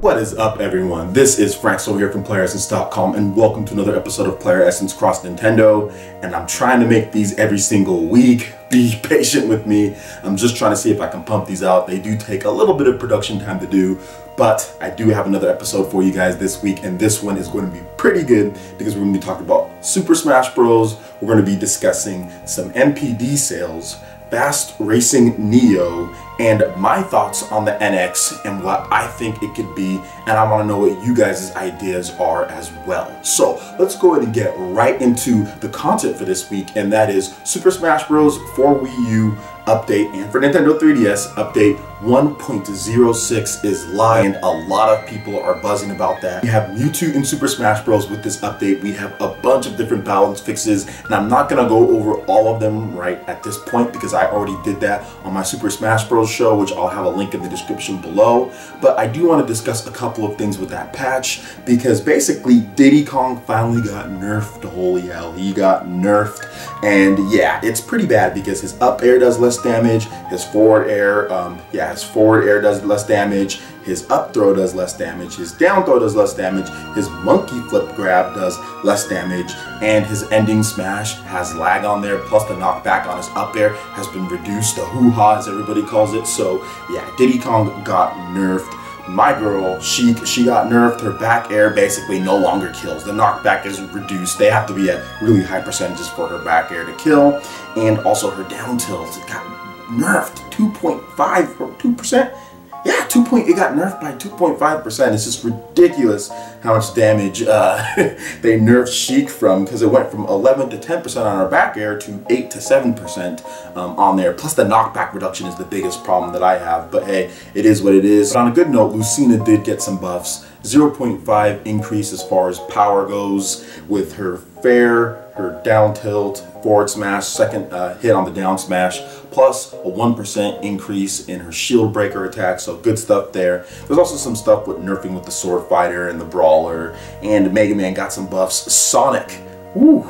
What is up, everyone? This is Frank here from PlayerEssence.com, and welcome to another episode of PlayerEssence Cross Nintendo. And I'm trying to make these every single week. Be patient with me. I'm just trying to see if I can pump these out. They do take a little bit of production time to do, but I do have another episode for you guys this week, and this one is going to be pretty good because we're going to be talking about Super Smash Bros. We're going to be discussing some MPD sales, Fast Racing Neo, and my thoughts on the NX and what I think it could be, and I want to know what you guys' ideas are as well. So let's go ahead and get right into the content for this week, and that is Super Smash Bros. For Wii U update, and for Nintendo 3DS update 1.06 is live, and a lot of people are buzzing about that. We have Mewtwo in Super Smash Bros. With this update. We have a bunch of different balance fixes, and I'm not gonna go over all of them right at this point because I already did that on my Super Smash Bros. Show, which I'll have a link in the description below. But I do want to discuss a couple of things with that patch, because basically Diddy Kong finally got nerfed. Holy hell, he got nerfed. And yeah, it's pretty bad because his up air does less damage, his forward air, his forward air does less damage, his up throw does less damage, his down throw does less damage, his monkey flip grab does less damage, and his ending smash has lag on there, plus the knockback on his up air has been reduced, the hoo-ha as everybody calls it. So yeah, Diddy Kong got nerfed. My girl, Sheik, she got nerfed. Her back air basically no longer kills. The knockback is reduced. They have to be at really high percentages for her back air to kill. And also her down tilt got nerfed 2.5 or 2%. Yeah, it got nerfed by 2.5%. It's just ridiculous how much damage they nerfed Sheik from, because it went from 11 to 10% on her back air to 8 to 7% on there. Plus the knockback reduction is the biggest problem that I have. But hey, it is what it is. But on a good note, Lucina did get some buffs. 0.5 increase as far as power goes with her fair, her down tilt, forward smash, second hit on the down smash, plus a 1% increase in her shield breaker attack, so good stuff there. There's also some stuff with nerfing with the sword fighter and the brawler, and Mega Man got some buffs. Sonic, woo,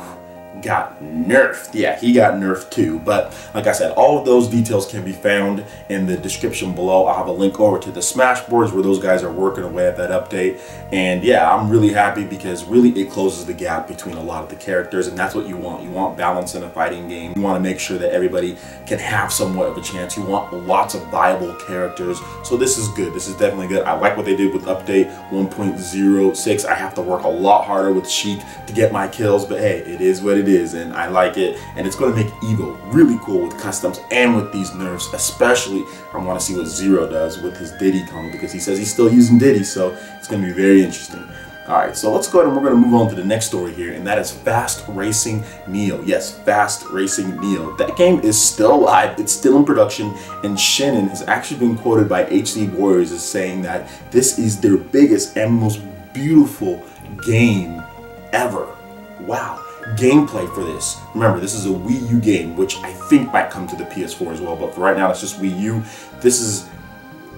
got nerfed. Yeah, he got nerfed too. But like I said, all of those details can be found in the description below. I'll have a link over to the Smash boards where those guys are working away at that update. And yeah, I'm really happy because really it closes the gap between a lot of the characters, and that's what you want. You want balance in a fighting game. You want to make sure that everybody can have somewhat of a chance. You want lots of viable characters. So this is good. This is definitely good. I like what they did with update 1.06. I have to work a lot harder with Sheik to get my kills, but hey, it is what it is. And I like it, and it's going to make Evo really cool with customs and with these nerfs. Especially I want to see what Zero does with his Diddy Kong, because he says he's still using Diddy, so it's going to be very interesting. Alright, so let's go ahead and we're going to move on to the next story here, and that is Fast Racing Neo. Yes, Fast Racing Neo. That game is still live, it's still in production, and Shannon has actually been quoted by HD Warriors as saying that this is their biggest and most beautiful game ever. Wow. Gameplay for this. Remember, this is a Wii U game, which I think might come to the PS4 as well, but for right now it's just Wii U. This is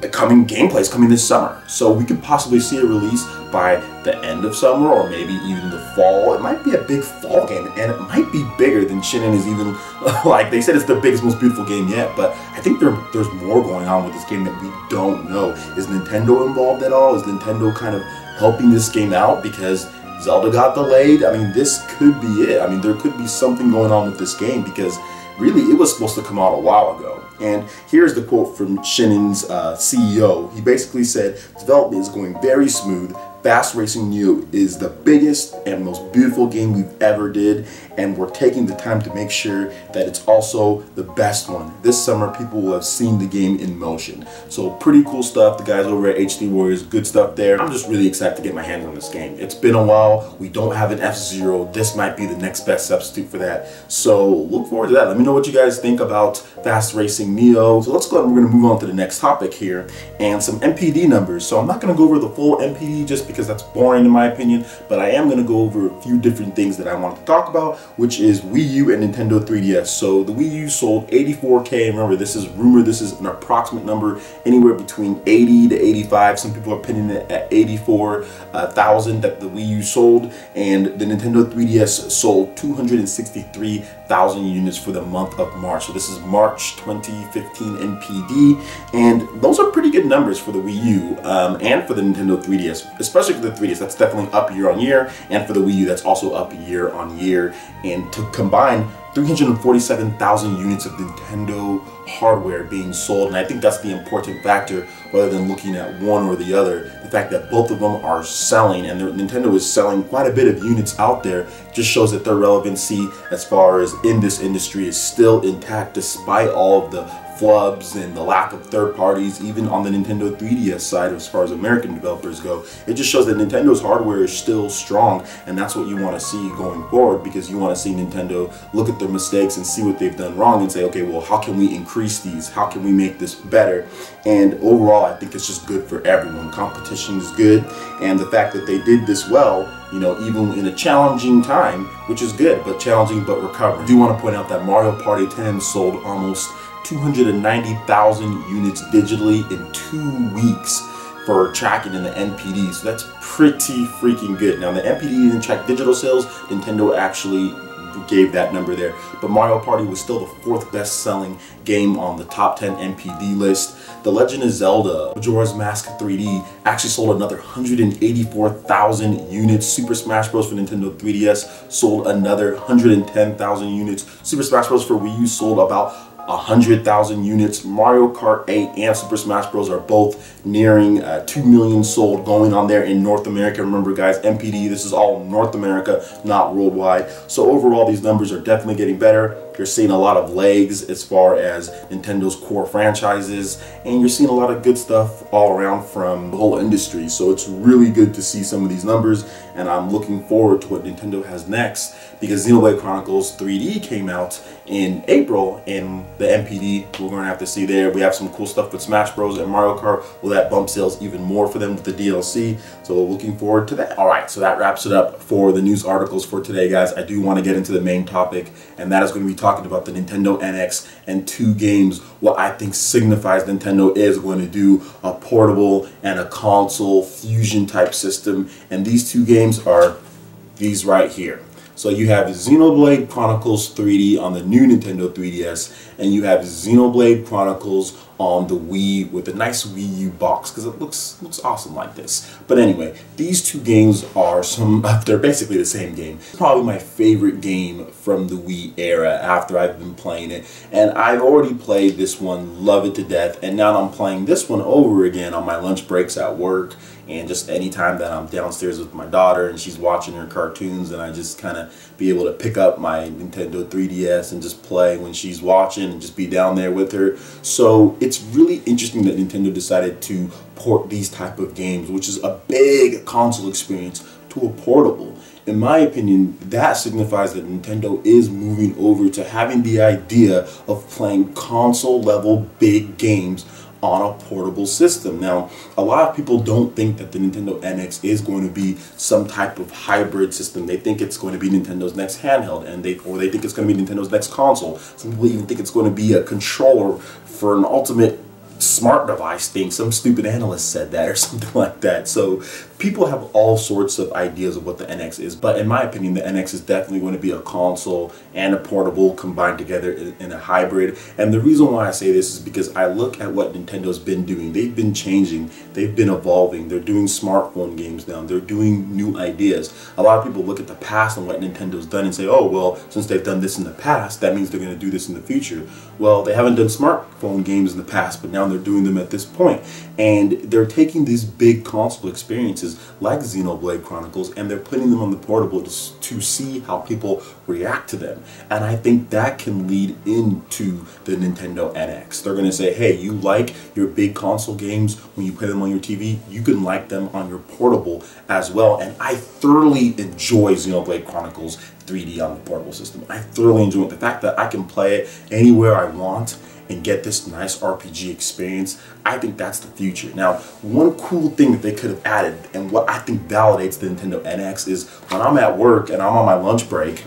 gameplay is coming this summer, so we could possibly see a release by the end of summer or maybe even the fall. It might be a big fall game, and it might be bigger than Shannon is even like they said it's the biggest, most beautiful game yet, but I think there's more going on with this game that we don't know. Is Nintendo involved at all? Is Nintendo kind of helping this game out because Zelda got delayed? I mean, this could be it. I mean, there could be something going on with this game because really it was supposed to come out a while ago. And here's the quote from Shannon's CEO. He basically said, development is going very smooth. Fast Racing Neo is the biggest and most beautiful game we've ever did, and we're taking the time to make sure that it's also the best one. This summer people will have seen the game in motion. So pretty cool stuff. The guys over at HD Warriors, good stuff there. I'm just really excited to get my hands on this game. It's been a while. We don't have an F-Zero. This might be the next best substitute for that. So look forward to that. Let me know what you guys think about Fast Racing Neo. So let's go ahead and we're going to move on to the next topic here and some MPD numbers. So I'm not going to go over the full MPD just because because that's boring in my opinion, but I am going to go over a few different things that I wanted to talk about, which is Wii U and Nintendo 3DS. So the Wii U sold 84K. Remember, this is rumored, this is an approximate number, anywhere between 80 to 85. Some people are pinning it at 84,000 that the Wii U sold, and the Nintendo 3DS sold 263,000 units for the month of March. So this is March 2015 NPD, and those are pretty good numbers for the Wii U and for the Nintendo 3DS, especially for the 3DS. That's definitely up year on year, and for the Wii U, that's also up year on year. And to combine, 347,000 units of Nintendo hardware being sold, and I think that's the important factor rather than looking at one or the other. The fact that both of them are selling, and Nintendo is selling quite a bit of units out there, just shows that their relevancy as far as in this industry is still intact despite all of the flubs and the lack of third parties, even on the Nintendo 3DS side as far as American developers go. It just shows that Nintendo's hardware is still strong, and that's what you want to see going forward, because you want to see Nintendo look at their mistakes and see what they've done wrong and say, okay, well, how can we increase these? How can we make this better? And overall, I think it's just good for everyone. Competition is good, and the fact that they did this well, you know, even in a challenging time, which is good, but challenging but recovering. I do want to point out that Mario Party 10 sold almost 290,000 units digitally in 2 weeks for tracking in the NPD, so that's pretty freaking good. Now the NPD didn't track digital sales, Nintendo actually gave that number there, but Mario Party was still the 4th best selling game on the top 10 NPD list. The Legend of Zelda Majora's Mask 3D actually sold another 184,000 units. Super Smash Bros. For Nintendo 3DS sold another 110,000 units. Super Smash Bros. For Wii U sold about 100,000 units. Mario Kart 8 and Super Smash Bros. Are both nearing 2 million sold going on there in North America. Remember guys, NPD, this is all North America, not worldwide. So overall, these numbers are definitely getting better. You're seeing a lot of legs as far as Nintendo's core franchises, and you're seeing a lot of good stuff all around from the whole industry. So it's really good to see some of these numbers, and I'm looking forward to what Nintendo has next, because Xenoblade Chronicles 3D came out in April, and the NPD we're going to have to see there. We have some cool stuff with Smash Bros. And Mario Kart. Will that bump sales even more for them with the DLC? So looking forward to that. Alright, so that wraps it up for the news articles for today, guys. I do want to get into the main topic, and that is going to be talking about the Nintendo NX and 2 games, what I think signifies Nintendo is going to do a portable and a console fusion type system, and these 2 games are these right here. So you have Xenoblade Chronicles 3D on the new Nintendo 3DS, and you have Xenoblade Chronicles on the Wii with a nice Wii U box, because it looks awesome like this. But anyway, these 2 games are they're basically the same game. Probably my favorite game from the Wii era after I've been playing it, and I've already played this one, love it to death, and now I'm playing this one over again on my lunch breaks at work, and just anytime that I'm downstairs with my daughter and she's watching her cartoons, and I just kind of be able to pick up my Nintendo 3DS and just play when she's watching and just be down there with her. So it's really interesting that Nintendo decided to port these type of games, which is a big console experience, to a portable. In my opinion, that signifies that Nintendo is moving over to having the idea of playing console level big games on a portable system. Now, a lot of people don't think that the Nintendo NX is going to be some type of hybrid system. They think it's going to be Nintendo's next handheld, and they think it's going to be Nintendo's next console. Some people even think it's going to be a controller for an ultimate smart device thing. Some stupid analyst said that or something like that. So people have all sorts of ideas of what the NX is, but in my opinion, the NX is definitely going to be a console and a portable combined together in a hybrid. And the reason why I say this is because I look at what Nintendo's been doing. They've been changing, they've been evolving, they're doing smartphone games now, they're doing new ideas. A lot of people look at the past and what Nintendo's done and say, oh, well, since they've done this in the past, that means they're going to do this in the future. Well, they haven't done smartphone games in the past, but now they're doing them at this point. And they're taking these big console experiences like Xenoblade Chronicles, and they're putting them on the portable to see how people react to them. And I think that can lead into the Nintendo NX. They're going to say, hey, you like your big console games when you play them on your TV, you can like them on your portable as well. And I thoroughly enjoy Xenoblade Chronicles 3D on the portable system. I thoroughly enjoy it. The fact that I can play it anywhere I want, and get this nice RPG experience, I think that's the future. Now, one cool thing that they could have added, and what I think validates the Nintendo NX, is when I'm at work and I'm on my lunch break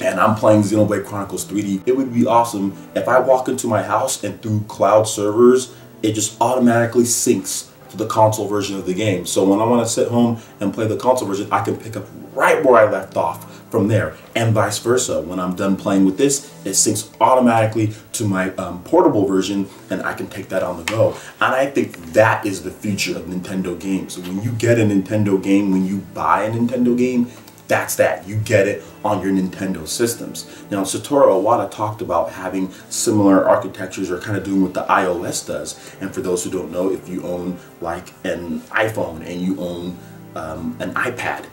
and I'm playing Xenoblade Chronicles 3D, it would be awesome if I walk into my house and through cloud servers, it just automatically syncs to the console version of the game. So when I want to sit home and play the console version, I can pick up right where I left off from there, and vice versa. When I'm done playing with this, it syncs automatically to my portable version, and I can take that on the go. And I think that is the future of Nintendo games. When you get a Nintendo game, when you buy a Nintendo game, that's that. You get it on your Nintendo systems. Now, Satoru Iwata talked about having similar architectures, or kind of doing what the iOS does. And for those who don't know, if you own like an iPhone and you own an iPad,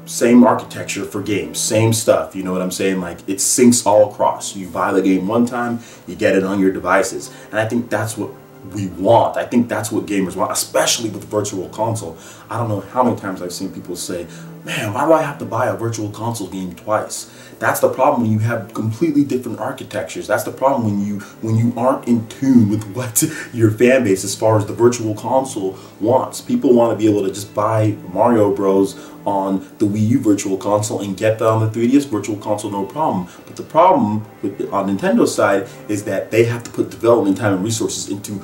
same architecture for games, same stuff, you know what I'm saying? Like, it syncs all across. You buy the game one time, you get it on your devices. And I think that's what we want. I think that's what gamers want, especially with Virtual Console. I don't know how many times I've seen people say, man, why do I have to buy a Virtual Console game twice? That's the problem when you have completely different architectures. That's the problem when you aren't in tune with what your fan base, as far as the Virtual Console, wants. People want to be able to just buy Mario Bros on the Wii U Virtual Console and get that on the 3DS Virtual Console, no problem. But the problem with on Nintendo's side is that they have to put development time and resources into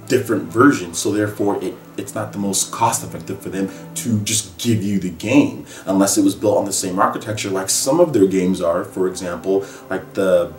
different versions, so therefore it's not the most cost effective for them to just give you the game unless it was built on the same architecture like some of their games are. For example, like the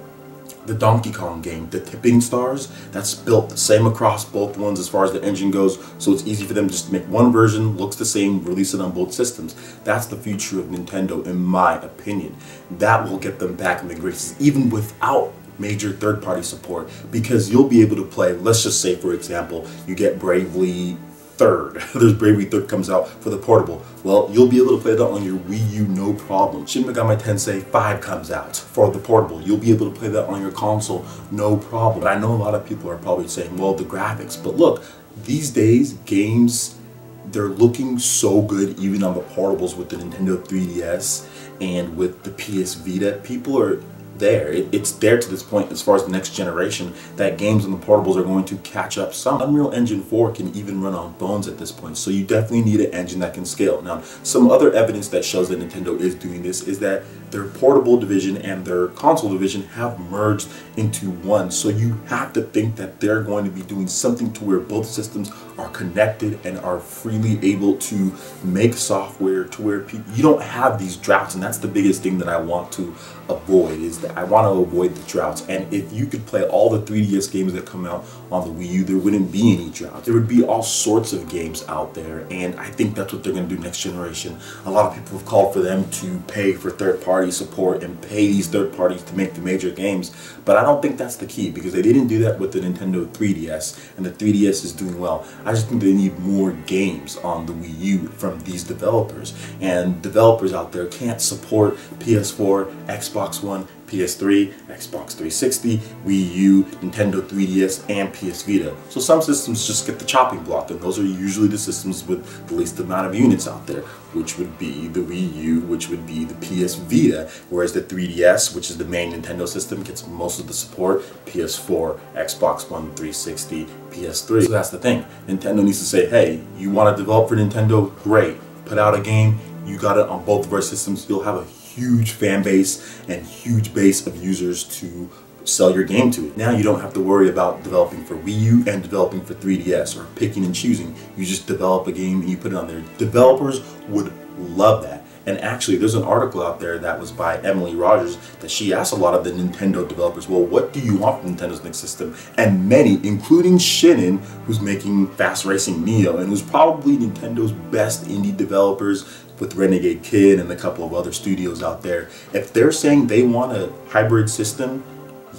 Donkey Kong game, the Tipping Stars, that's built the same across both ones as far as the engine goes, so it's easy for them just to make one version, looks the same, release it on both systems. That's the future of Nintendo, in my opinion. That will get them back in the graces, even without major third-party support, because you'll be able to play, let's just say for example, you get Bravely Third. There's Bravely Third comes out for the portable. Well, you'll be able to play that on your Wii U, no problem. Shin Megami Tensei 5 comes out for the portable. You'll be able to play that on your console, no problem. But I know a lot of people are probably saying, well, the graphics. But look, these days, games, they're looking so good even on the portables with the Nintendo 3DS and with the PS Vita. People are there. It's there to this point as far as the next generation that games on the portables are going to catch up. Some Unreal Engine 4 can even run on phones at this point, so you definitely need an engine that can scale. Now, some other evidence that shows that Nintendo is doing this is that their portable division and their console division have merged into one, so you have to think that they're going to be doing something to where both systems are connected and are freely able to make software to where you don't have these droughts. And that's the biggest thing that I want to avoid, is that I want to avoid the droughts. And if you could play all the 3DS games that come out on the Wii U, there wouldn't be any droughts. There would be all sorts of games out there, and I think that's what they're going to do next generation. A lot of people have called for them to pay for third-party support and pay these third parties to make the major games, but I don't think that's the key, because they didn't do that with the Nintendo 3DS, and the 3DS is doing well. I just think they need more games on the Wii U from these developers, and developers out there can't support PS4, Xbox One, PS3, Xbox 360, Wii U, Nintendo 3DS, and PS Vita. So some systems just get the chopping block, and those are usually the systems with the least amount of units out there, which would be the Wii U, which would be the PS Vita, whereas the 3DS, which is the main Nintendo system, gets most of the support, PS4, Xbox One, 360, PS3. So that's the thing. Nintendo needs to say, hey, you want to develop for Nintendo? Great. Put out a game, you got it on both of our systems, you'll have a huge fan base and huge base of users to sell your game to. Now you don't have to worry about developing for Wii U and developing for 3DS, or picking and choosing. You just develop a game and you put it on there. Developers would love that. And actually, there's an article out there that was by Emily Rogers that she asked a lot of the Nintendo developers, well, what do you want from Nintendo's next system? And many, including Shinin, who's making Fast Racing Neo, and who's probably Nintendo's best indie developers, with Renegade Kid and a couple of other studios out there, if they're saying they want a hybrid system,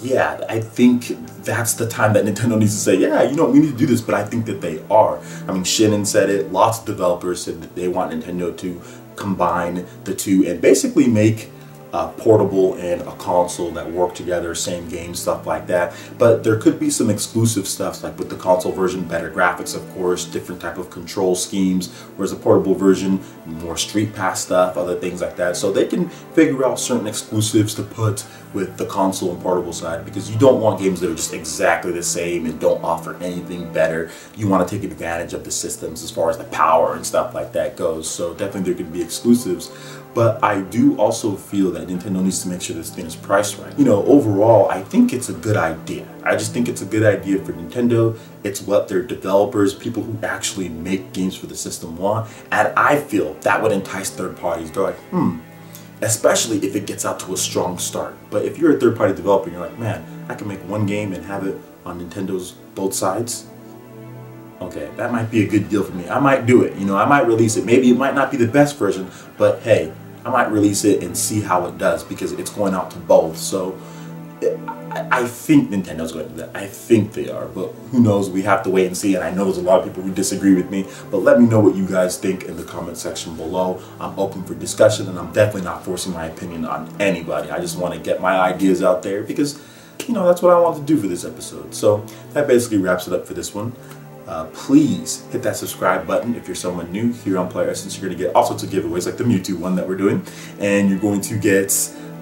yeah, I think that's the time that Nintendo needs to say, yeah, you know, we need to do this, but I think that they are. I mean, Shinin said it, lots of developers said that they want Nintendo to combine the two and basically make portable and a console that work together, same game, stuff like that. But there could be some exclusive stuff, like with the console version, better graphics, of course, different type of control schemes, whereas the portable version, more Street Pass stuff, other things like that. So they can figure out certain exclusives to put with the console and portable side, because you don't want games that are just exactly the same and don't offer anything better. You want to take advantage of the systems as far as the power and stuff like that goes. So definitely there could be exclusives. But I do also feel that Nintendo needs to make sure this thing is priced right. You know, overall, I think it's a good idea. I just think it's a good idea for Nintendo. It's what their developers, people who actually make games for the system want. And I feel that would entice third parties. They're like, especially if it gets out to a strong start. But if you're a third party developer and you're like, man, I can make one game and have it on Nintendo's both sides. Okay, that might be a good deal for me. I might do it. You know, I might release it. Maybe it might not be the best version, but hey, I might release it and see how it does, because it's going out to both. So I think Nintendo's going to do that. I think they are, but who knows? We have to wait and see. And I know there's a lot of people who disagree with me, but let me know what you guys think in the comment section below. I'm open for discussion, and I'm definitely not forcing my opinion on anybody. I just want to get my ideas out there because, you know, that's what I want to do for this episode. So that basically wraps it up for this one. Please hit that subscribe button if you're someone new here on PlayerEssence. You're going to get all sorts of giveaways like the Mewtwo one that we're doing, and you're going to get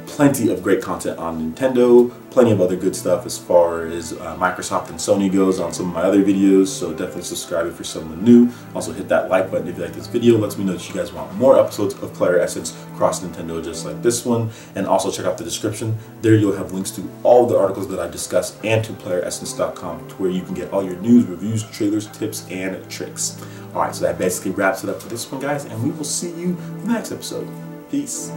plenty of great content on Nintendo, plenty of other good stuff as far as Microsoft and Sony goes on some of my other videos, so definitely subscribe if you're someone new. Also hit that like button if you like this video. It lets me know that you guys want more episodes of PlayerEssence cross Nintendo just like this one. And also check out the description. There you'll have links to all the articles that I discussed and to PlayerEssence.com, to where you can get all your news, reviews, trailers, tips, and tricks. Alright, so that basically wraps it up for this one, guys, and we will see you in the next episode. Peace.